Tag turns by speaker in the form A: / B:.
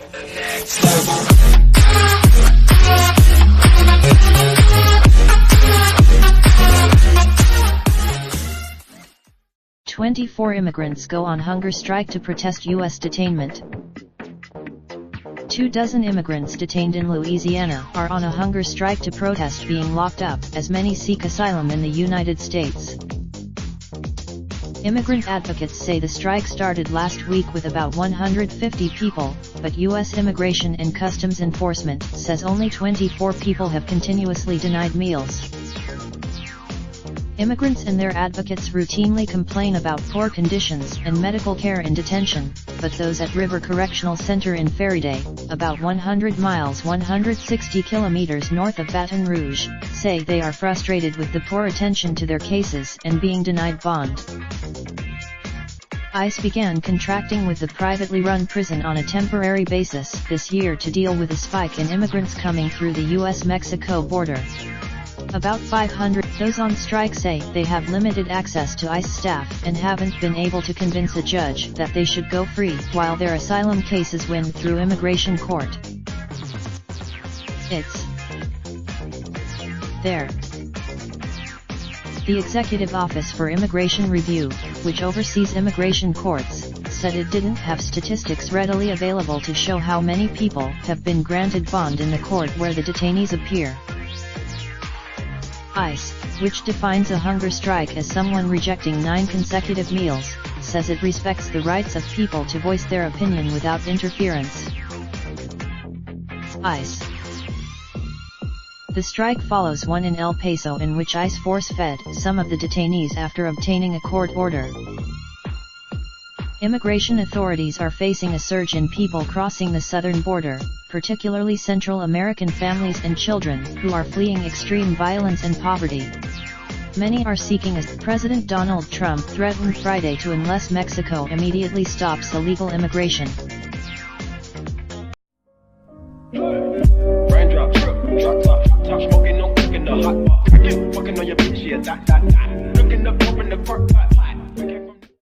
A: Next level.
B: 24 immigrants go on hunger strike to protest U.S. detainment. 24 immigrants detained in Louisiana are on a hunger strike to protest being locked up, as many seek asylum in the United States. Immigrant advocates say the strike started last week with about 150 people, but U.S. Immigration and Customs Enforcement says only 24 people have continuously denied meals. Immigrants and their advocates routinely complain about poor conditions and medical care in detention, but those at River Correctional Center in Faraday, about 100 miles 160 kilometers north of Baton Rouge, say they are frustrated with the poor attention to their cases and being denied bond. ICE began contracting with the privately run prison on a temporary basis this year to deal with a spike in immigrants coming through the U.S.-Mexico border. About 500 those on strike say they have limited access to ICE staff and haven't been able to convince a judge that they should go free while their asylum cases win through immigration court. It's there. The Executive Office for Immigration Review, which oversees immigration courts, said it didn't have statistics readily available to show how many people have been granted bond in the court where the detainees appear. ICE, which defines a hunger strike as someone rejecting 9 consecutive meals, says it respects the rights of people to voice their opinion without interference. ICE. The strike follows one in El Paso in which ICE force-fed some of the detainees after obtaining a court order. Immigration authorities are facing a surge in people crossing the southern border, particularly Central American families and children who are fleeing extreme violence and poverty. Many are seeking asylum. President Donald Trump threatened Friday to unless Mexico immediately stops illegal immigration.
C: Raindrop, drop top smoking, no cooking the hot pot. Fucking on your bitch, yeah, that. Looking up, open the park pot.